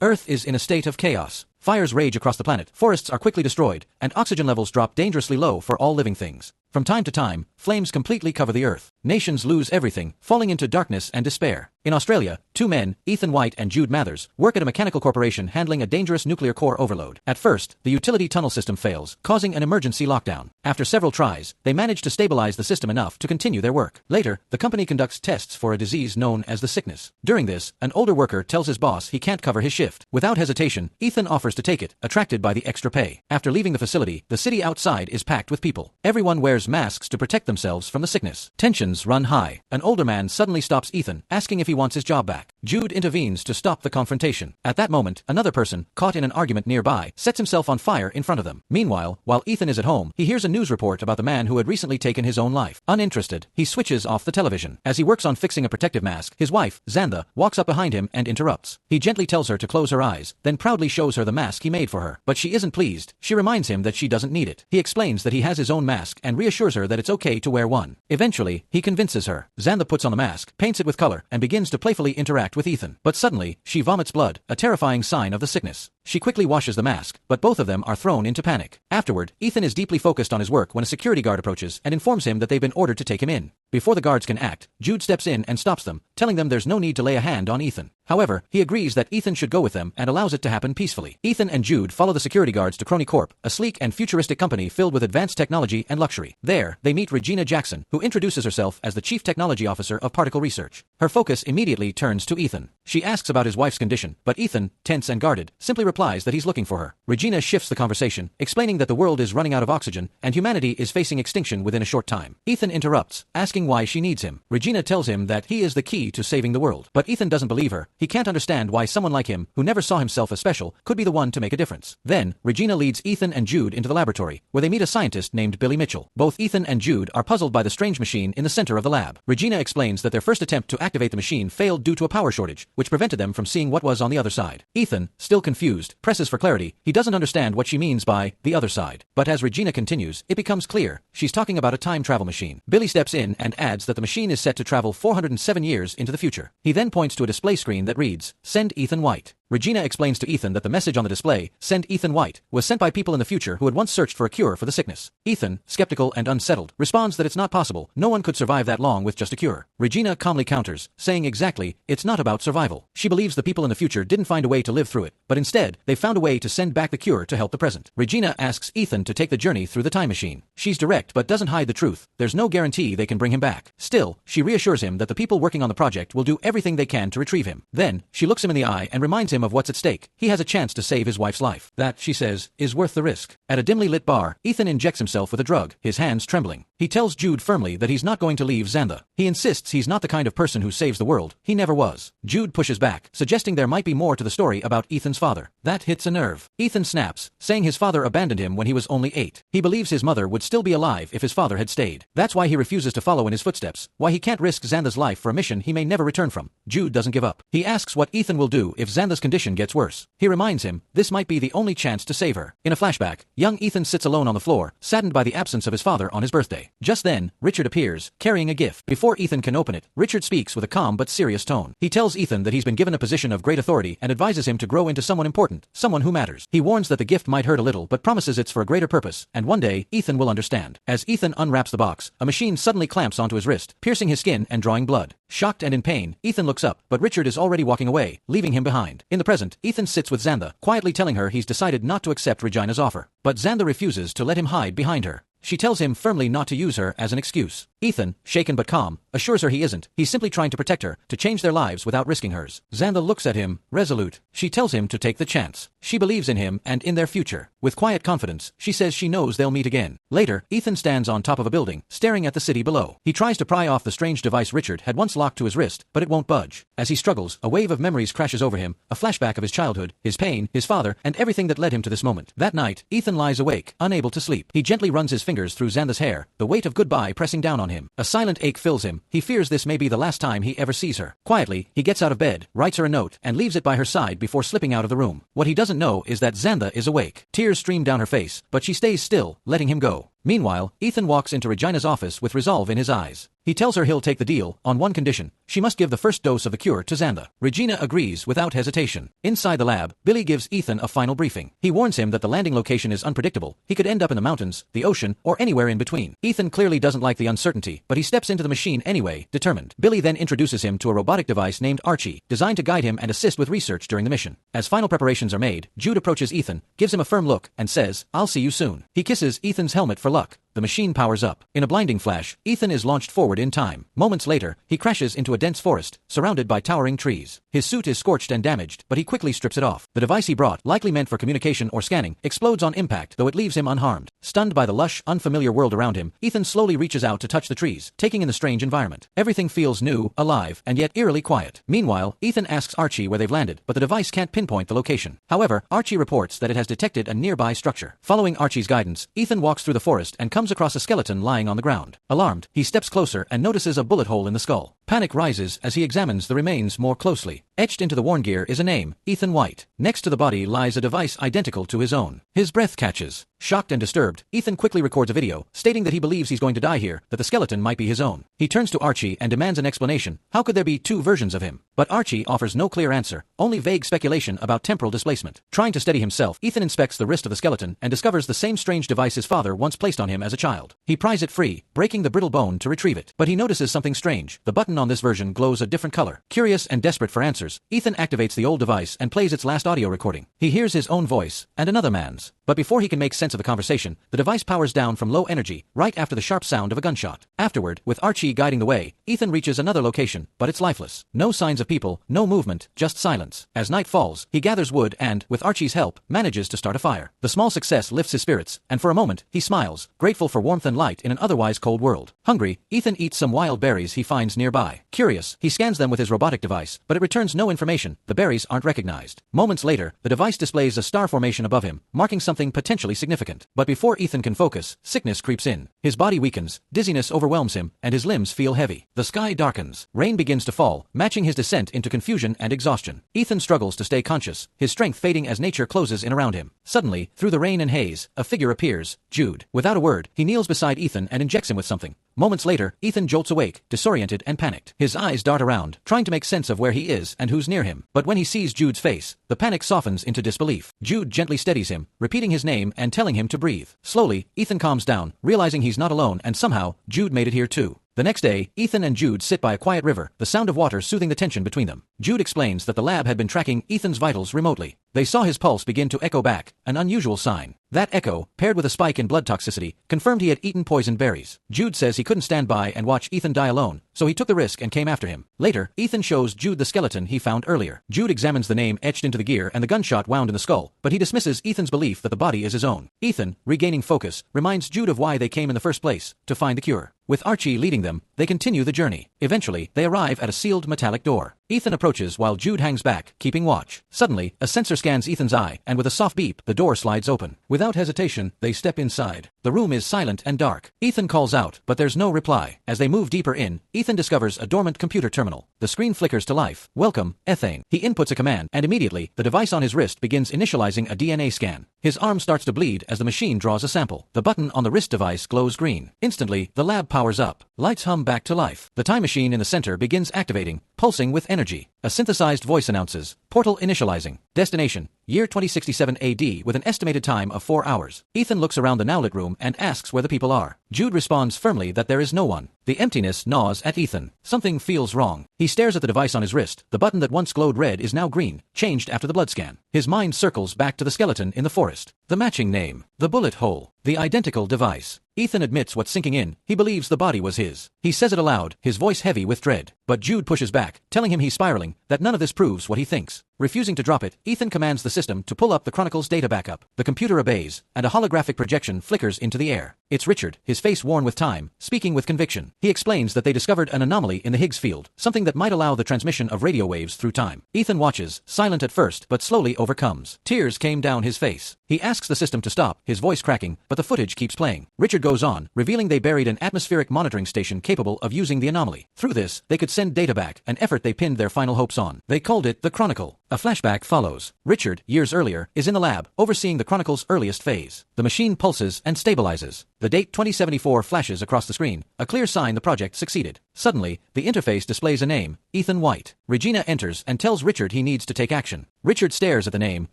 Earth is in a state of chaos. Fires rage across the planet, forests are quickly destroyed, and oxygen levels drop dangerously low for all living things. From time to time, flames completely cover the earth. Nations lose everything, falling into darkness and despair. In Australia, two men, Ethan White and Jude Mathers, work at a mechanical corporation handling a dangerous nuclear core overload. At first, the utility tunnel system fails, causing an emergency lockdown. After several tries, they manage to stabilize the system enough to continue their work. Later, the company conducts tests for a disease known as the sickness. During this, an older worker tells his boss he can't cover his shift. Without hesitation, Ethan offers to take it, attracted by the extra pay. After leaving the facility, the city outside is packed with people. Everyone wears masks to protect themselves from the sickness. Tensions run high. An older man suddenly stops Ethan, asking if he wants his job back. Jude intervenes to stop the confrontation. At that moment, another person, caught in an argument nearby, sets himself on fire in front of them. Meanwhile, while Ethan is at home, he hears a news report about the man who had recently taken his own life. Uninterested, he switches off the television. As he works on fixing a protective mask, his wife, Xantha, walks up behind him and interrupts. He gently tells her to close her eyes, then proudly shows her the mask he made for her. But she isn't pleased. She reminds him that she doesn't need it. He explains that he has his own mask and reassures her that it's okay to wear one. Eventually, he convinces her. Xantha puts on the mask, paints it with color, and begins to playfully interact with Ethan. But suddenly, she vomits blood, a terrifying sign of the sickness. She quickly washes the mask, but both of them are thrown into panic. Afterward, Ethan is deeply focused on his work when a security guard approaches and informs him that they've been ordered to take him in. Before the guards can act, Jude steps in and stops them, telling them there's no need to lay a hand on Ethan. However, he agrees that Ethan should go with them and allows it to happen peacefully. Ethan and Jude follow the security guards to Crony Corp, a sleek and futuristic company filled with advanced technology and luxury. There, they meet Regina Jackson, who introduces herself as the Chief Technology Officer of Particle Research. Her focus immediately turns to Ethan. She asks about his wife's condition, but Ethan, tense and guarded, simply replies that he's looking for her. Regina shifts the conversation, explaining that the world is running out of oxygen and humanity is facing extinction within a short time. Ethan interrupts, asking why she needs him. Regina tells him that he is the key to saving the world. But Ethan doesn't believe her. He can't understand why someone like him, who never saw himself as special, could be the one to make a difference. Then, Regina leads Ethan and Jude into the laboratory, where they meet a scientist named Billy Mitchell. Both Ethan and Jude are puzzled by the strange machine in the center of the lab. Regina explains that their first attempt to activate the machine failed due to a power shortage, which prevented them from seeing what was on the other side. Ethan, still confused, presses for clarity. He doesn't understand what she means by the other side. But as Regina continues, it becomes clear. She's talking about a time travel machine. Billy steps in and adds that the machine is set to travel 407 years into the future. He then points to a display screen that reads, "Send Ethan White." Regina explains to Ethan that the message on the display, "Send Ethan White," was sent by people in the future who had once searched for a cure for the sickness. Ethan, skeptical and unsettled, responds that it's not possible. No one could survive that long with just a cure. Regina calmly counters, saying exactly, it's not about survival. She believes the people in the future didn't find a way to live through it, but instead, they found a way to send back the cure to help the present. Regina asks Ethan to take the journey through the time machine. She's direct but doesn't hide the truth. There's no guarantee they can bring him back. Still, she reassures him that the people working on the project will do everything they can to retrieve him. Then, she looks him in the eye and reminds him of what's at stake. He has a chance to save his wife's life. That, she says, is worth the risk. At a dimly lit bar, Ethan injects himself with a drug, his hands trembling. He tells Jude firmly that he's not going to leave Xantha. He insists he's not the kind of person who saves the world. He never was. Jude pushes back, suggesting there might be more to the story about Ethan's father. That hits a nerve. Ethan snaps, saying his father abandoned him when he was only 8. He believes his mother would still be alive if his father had stayed. That's why he refuses to follow in his footsteps, why he can't risk Xantha's life for a mission he may never return from. Jude doesn't give up. He asks what Ethan will do if Xantha's condition gets worse. He reminds him this might be the only chance to save her. In a flashback, young Ethan sits alone on the floor, saddened by the absence of his father on his birthday. Just then, Richard appears, carrying a gift. Before Ethan can open it, Richard speaks with a calm but serious tone. He tells Ethan that he's been given a position of great authority and advises him to grow into someone important, someone who matters. He warns that the gift might hurt a little but promises it's for a greater purpose, and one day, Ethan will understand. As Ethan unwraps the box, a machine suddenly clamps onto his wrist, piercing his skin and drawing blood. Shocked and in pain, Ethan looks up, but Richard is already walking away, leaving him behind. In the present, Ethan sits with Xantha, quietly telling her he's decided not to accept Regina's offer. But Xantha refuses to let him hide behind her. She tells him firmly not to use her as an excuse. Ethan, shaken but calm, assures her he isn't. He's simply trying to protect her, to change their lives without risking hers. Xantha looks at him, resolute. She tells him to take the chance. She believes in him and in their future. With quiet confidence, she says she knows they'll meet again. Later, Ethan stands on top of a building, staring at the city below. He tries to pry off the strange device Richard had once locked to his wrist, but it won't budge. As he struggles, a wave of memories crashes over him, a flashback of his childhood, his pain, his father, and everything that led him to this moment. That night, Ethan lies awake, unable to sleep. He gently runs his fingers through Xantha's hair, the weight of goodbye pressing down on him. A silent ache fills him. He fears this may be the last time he ever sees her. Quietly, he gets out of bed, writes her a note, and leaves it by her side before slipping out of the room. What he doesn't know is that Xantha is awake. Tears stream down her face, but she stays still, letting him go. Meanwhile, Ethan walks into Regina's office with resolve in his eyes. He tells her he'll take the deal, on one condition: she must give the first dose of the cure to Xandha. Regina agrees without hesitation. Inside the lab, Billy gives Ethan a final briefing. He warns him that the landing location is unpredictable. He could end up in the mountains, the ocean, or anywhere in between. Ethan clearly doesn't like the uncertainty, but he steps into the machine anyway, determined. Billy then introduces him to a robotic device named Archie, designed to guide him and assist with research during the mission. As final preparations are made, Jude approaches Ethan, gives him a firm look, and says, "I'll see you soon." He kisses Ethan's helmet for luck. The machine powers up. In a blinding flash, Ethan is launched forward in time. Moments later, he crashes into a dense forest, surrounded by towering trees. His suit is scorched and damaged, but he quickly strips it off. The device he brought, likely meant for communication or scanning, explodes on impact, though it leaves him unharmed. Stunned by the lush, unfamiliar world around him, Ethan slowly reaches out to touch the trees, taking in the strange environment. Everything feels new, alive, and yet eerily quiet. Meanwhile, Ethan asks Archie where they've landed, but the device can't pinpoint the location. However, Archie reports that it has detected a nearby structure. Following Archie's guidance, Ethan walks through the forest and comes across a skeleton lying on the ground. Alarmed, he steps closer and notices a bullet hole in the skull. Panic rises as he examines the remains more closely. Etched into the worn gear is a name: Ethan White. Next to the body lies a device identical to his own. His breath catches. Shocked and disturbed, Ethan quickly records a video, stating that he believes he's going to die here, that the skeleton might be his own. He turns to Archie and demands an explanation. How could there be two versions of him? But Archie offers no clear answer, only vague speculation about temporal displacement. Trying to steady himself, Ethan inspects the wrist of the skeleton and discovers the same strange device his father once placed on him as a child. He pries it free, breaking the brittle bone to retrieve it. But he notices something strange. The button on this version glows a different color. Curious and desperate for answers, Ethan activates the old device and plays its last audio recording. He hears his own voice, and another man's. But before he can make sense of the conversation, the device powers down from low energy, right after the sharp sound of a gunshot. Afterward, with Archie guiding the way, Ethan reaches another location, but it's lifeless. No signs of people, no movement, just silence. As night falls, he gathers wood and, with Archie's help, manages to start a fire. The small success lifts his spirits, and for a moment, he smiles, grateful for warmth and light in an otherwise cold world. Hungry, Ethan eats some wild berries he finds nearby. Curious, he scans them with his robotic device, but it returns no information. The berries aren't recognized. Moments later, the device displays a star formation above him, marking something potentially significant. But before Ethan can focus, sickness creeps in. His body weakens, dizziness overwhelms him, and his limbs feel heavy. The sky darkens. Rain begins to fall, matching his descent into confusion and exhaustion. Ethan struggles to stay conscious, his strength fading as nature closes in around him. Suddenly, through the rain and haze, a figure appears: Jude. Without a word, he kneels beside Ethan and injects him with something. Moments later, Ethan jolts awake, disoriented and panicked. His eyes dart around, trying to make sense of where he is and who's near him. But when he sees Jude's face, the panic softens into disbelief. Jude gently steadies him, repeating his name and telling him to breathe. Slowly, Ethan calms down, realizing he's not alone, and somehow, Jude made it here too. The next day, Ethan and Jude sit by a quiet river, the sound of water soothing the tension between them. Jude explains that the lab had been tracking Ethan's vitals remotely. They saw his pulse begin to echo back, an unusual sign. That echo, paired with a spike in blood toxicity, confirmed he had eaten poisoned berries. Jude says he couldn't stand by and watch Ethan die alone, so he took the risk and came after him. Later, Ethan shows Jude the skeleton he found earlier. Jude examines the name etched into the gear and the gunshot wound in the skull, but he dismisses Ethan's belief that the body is his own. Ethan, regaining focus, reminds Jude of why they came in the first place: to find the cure. With Archie leading them, they continue the journey. Eventually, they arrive at a sealed metallic door. Ethan approaches while Jude hangs back, keeping watch. Suddenly, a sensor scans Ethan's eye, and with a soft beep, the door slides open. Without hesitation, they step inside. The room is silent and dark. Ethan calls out, but there's no reply. As they move deeper in, Ethan discovers a dormant computer terminal. The screen flickers to life. "Welcome, Ethane." He inputs a command, and immediately, the device on his wrist begins initializing a DNA scan. His arm starts to bleed as the machine draws a sample. The button on the wrist device glows green. Instantly, the lab powers up. Lights hum back to life. The time machine in the center begins activating, pulsing with energy. A synthesized voice announces, "Portal initializing. Destination, year 2067 AD with an estimated time of 4 hours." Ethan looks around the now-lit room and asks where the people are. Jude responds firmly that there is no one. The emptiness gnaws at Ethan. Something feels wrong. He stares at the device on his wrist. The button that once glowed red is now green, changed after the blood scan. His mind circles back to the skeleton in the forest. The matching name. The bullet hole. The identical device. Ethan admits what's sinking in. He believes the body was his. He says it aloud, his voice heavy with dread. But Jude pushes back, telling him he's spiraling, that none of this proves what he thinks. Refusing to drop it, Ethan commands the system to pull up the Chronicle's data backup. The computer obeys, and a holographic projection flickers into the air. It's Richard, his face worn with time, speaking with conviction. He explains that they discovered an anomaly in the Higgs field, something that might allow the transmission of radio waves through time. Ethan watches, silent at first, but slowly overcomes. Tears came down his face. He asks the system to stop, his voice cracking, but the footage keeps playing. Richard goes on, revealing they buried an atmospheric monitoring station capable of using the anomaly. Through this, they could send data back, an effort they pinned their final hopes on. They called it the Chronicle. A flashback follows. Richard, years earlier, is in the lab, overseeing the Chronicle's earliest phase. The machine pulses and stabilizes. The date 2074 flashes across the screen, a clear sign the project succeeded. Suddenly, the interface displays a name, Ethan White. Regina enters and tells Richard he needs to take action. Richard stares at the name,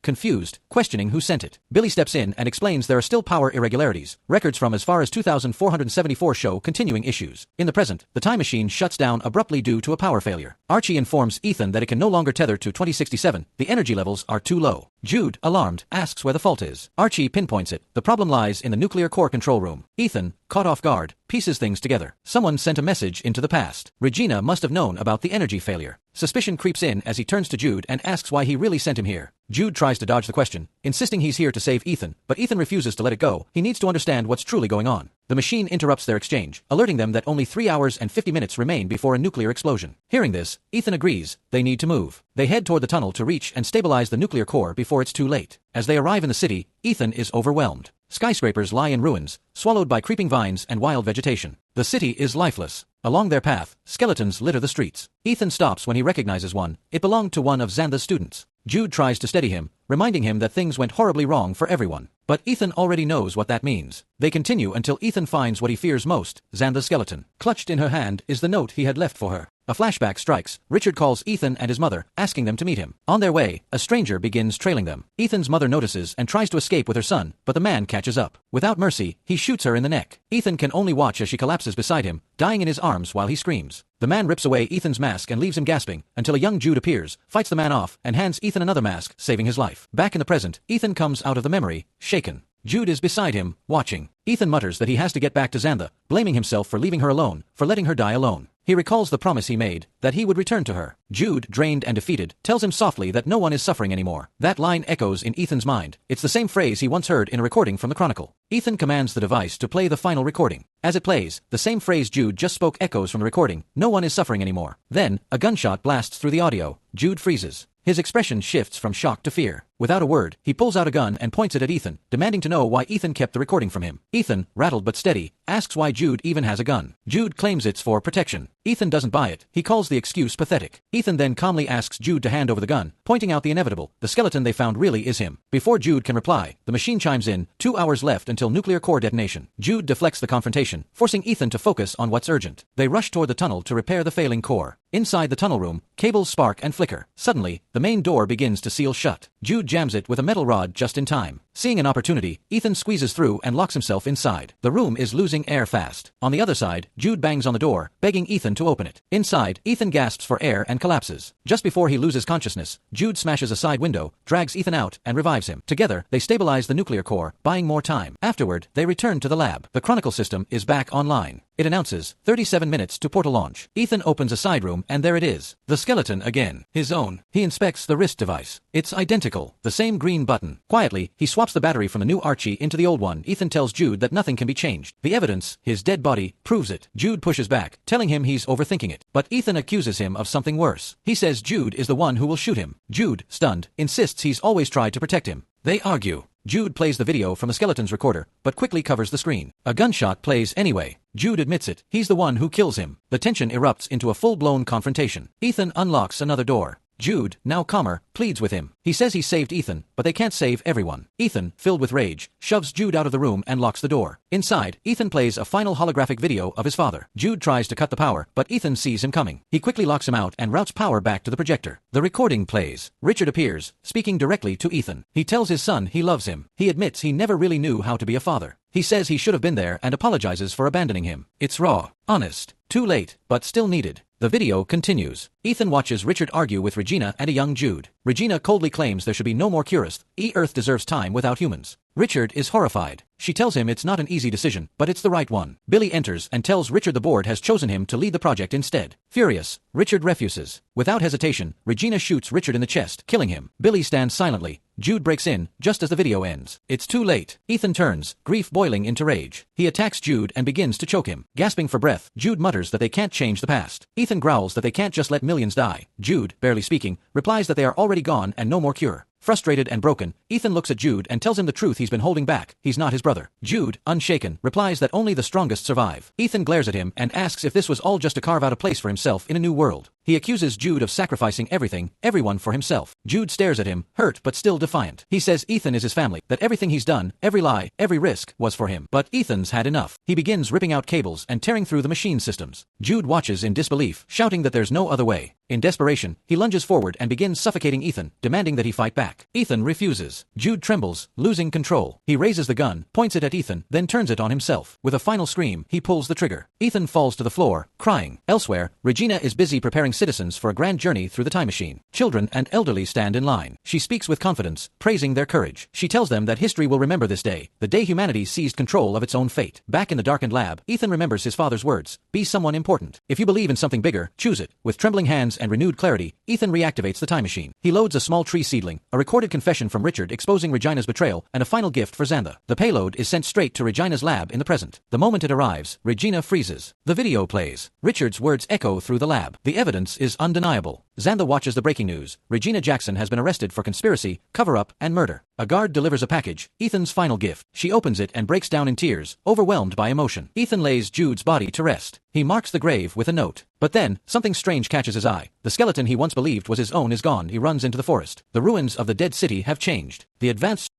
confused, questioning who sent it. Billy steps in and explains there are still power irregularities. Records from as far as 2474 show continuing issues. In the present, the time machine shuts down abruptly due to a power failure. Archie informs Ethan that it can no longer tether to 2067. The energy levels are too low. Jude, alarmed, asks where the fault is. Archie pinpoints it. The problem lies in the nuclear core control room. Ethan, caught off guard, pieces things together. Someone sent a message into the past. Regina must have known about the energy failure. Suspicion creeps in as he turns to Jude and asks why he really sent him here. Jude tries to dodge the question, insisting he's here to save Ethan, but Ethan refuses to let it go. He needs to understand what's truly going on. The machine interrupts their exchange, alerting them that only 3 hours and 50 minutes remain before a nuclear explosion. Hearing this, Ethan agrees they need to move. They head toward the tunnel to reach and stabilize the nuclear core before it's too late. As they arrive in the city, Ethan is overwhelmed. Skyscrapers lie in ruins, swallowed by creeping vines and wild vegetation. The city is lifeless. Along their path, skeletons litter the streets. Ethan stops when he recognizes one. It belonged to one of Xantha's students. Jude tries to steady him, reminding him that things went horribly wrong for everyone. But Ethan already knows what that means. They continue until Ethan finds what he fears most, Xantha's skeleton. Clutched in her hand is the note he had left for her. A flashback strikes. Richard calls Ethan and his mother, asking them to meet him. On their way, a stranger begins trailing them. Ethan's mother notices and tries to escape with her son, but the man catches up. Without mercy, he shoots her in the neck. Ethan can only watch as she collapses beside him, dying in his arms while he screams. The man rips away Ethan's mask and leaves him gasping, until a young Jude appears, fights the man off, and hands Ethan another mask, saving his life. Back in the present, Ethan comes out of the memory, shaken. Jude is beside him, watching. Ethan mutters that he has to get back to Xantha, blaming himself for leaving her alone, for letting her die alone. He recalls the promise he made, that he would return to her. Jude, drained and defeated, tells him softly that no one is suffering anymore. That line echoes in Ethan's mind. It's the same phrase he once heard in a recording from the Chronicle. Ethan commands the device to play the final recording. As it plays, the same phrase Jude just spoke echoes from the recording. No one is suffering anymore. Then, a gunshot blasts through the audio. Jude freezes. His expression shifts from shock to fear. Without a word, he pulls out a gun and points it at Ethan, demanding to know why Ethan kept the recording from him. Ethan, rattled but steady, asks why Jude even has a gun. Jude claims it's for protection. Ethan doesn't buy it. He calls the excuse pathetic. Ethan then calmly asks Jude to hand over the gun, pointing out the inevitable. The skeleton they found really is him. Before Jude can reply, the machine chimes in, 2 hours left until nuclear core detonation. Jude deflects the confrontation, forcing Ethan to focus on what's urgent. They rush toward the tunnel to repair the failing core. Inside the tunnel room, cables spark and flicker. Suddenly, the main door begins to seal shut. Jude jams it with a metal rod just in time. Seeing an opportunity, Ethan squeezes through and locks himself inside. The room is losing air fast. On the other side, Jude bangs on the door, begging Ethan to open it. Inside, Ethan gasps for air and collapses. Just before he loses consciousness, Jude smashes a side window, drags Ethan out, and revives him. Together, they stabilize the nuclear core, buying more time. Afterward, they return to the lab. The Chronicle system is back online. It announces, 37 minutes to portal launch. Ethan opens a side room and there it is. The skeleton again. His own. He inspects the wrist device. It's identical. The same green button. Quietly, he swaps the battery from the new Archie into the old one. Ethan tells Jude that nothing can be changed. The evidence, his dead body, proves it. Jude pushes back, telling him he's overthinking it. But Ethan accuses him of something worse. He says Jude is the one who will shoot him. Jude, stunned, insists he's always tried to protect him. They argue. Jude plays the video from the skeleton's recorder, but quickly covers the screen. A gunshot plays anyway. Jude admits it. He's the one who kills him. The tension erupts into a full-blown confrontation. Ethan unlocks another door. Jude, now calmer, pleads with him. He says he saved Ethan, but they can't save everyone. Ethan, filled with rage, shoves Jude out of the room and locks the door. Inside, Ethan plays a final holographic video of his father. Jude tries to cut the power, but Ethan sees him coming. He quickly locks him out and routes power back to the projector. The recording plays. Richard appears, speaking directly to Ethan. He tells his son he loves him. He admits he never really knew how to be a father. He says he should have been there and apologizes for abandoning him. It's raw, honest, too late, but still needed. The video continues. Ethan watches Richard argue with Regina and a young Jude. Regina coldly claims there should be no more Curist. Earth deserves time without humans. Richard is horrified. She tells him it's not an easy decision, but it's the right one. Billy enters and tells Richard the board has chosen him to lead the project instead. Furious, Richard refuses. Without hesitation, Regina shoots Richard in the chest, killing him. Billy stands silently. Jude breaks in, just as the video ends. It's too late. Ethan turns, grief boiling into rage. He attacks Jude and begins to choke him. Gasping for breath, Jude mutters that they can't change the past. Ethan growls that they can't just let millions die. Jude, barely speaking, replies that they are already gone and no more cure. Frustrated and broken, Ethan looks at Jude and tells him the truth he's been holding back. He's not his brother. Jude, unshaken, replies that only the strongest survive. Ethan glares at him and asks if this was all just to carve out a place for himself in a new world. He accuses Jude of sacrificing everything, everyone for himself. Jude stares at him, hurt but still defiant. He says Ethan is his family, that everything he's done, every lie, every risk, was for him. But Ethan's had enough. He begins ripping out cables and tearing through the machine systems. Jude watches in disbelief, shouting that there's no other way. In desperation, he lunges forward and begins suffocating Ethan, demanding that he fight back. Ethan refuses. Jude trembles, losing control. He raises the gun, points it at Ethan, then turns it on himself. With a final scream, he pulls the trigger. Ethan falls to the floor, crying. Elsewhere, Regina is busy preparing citizens for a grand journey through the time machine. Children and elderly stand in line. She speaks with confidence, praising their courage. She tells them that history will remember this day, the day humanity seized control of its own fate. Back in the darkened lab, Ethan remembers his father's words, "Be someone important. If you believe in something bigger, choose it." With trembling hands and renewed clarity, Ethan reactivates the time machine. He loads a small tree seedling, a recorded confession from Richard exposing Regina's betrayal, and a final gift for Xantha. The payload is sent straight to Regina's lab in the present. The moment it arrives, Regina freezes. The video plays. Richard's words echo through the lab. The evidence is undeniable. Xantha watches the breaking news. Regina Jackson has been arrested for conspiracy, cover-up, and murder. A guard delivers a package, Ethan's final gift. She opens it and breaks down in tears, overwhelmed by emotion. Ethan lays Jude's body to rest. He marks the grave with a note. But then, something strange catches his eye. The skeleton he once believed was his own is gone. He runs into the forest. The ruins of the dead city have changed. The advanced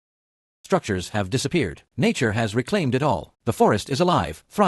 structures have disappeared. Nature has reclaimed it all. The forest is alive, thriving.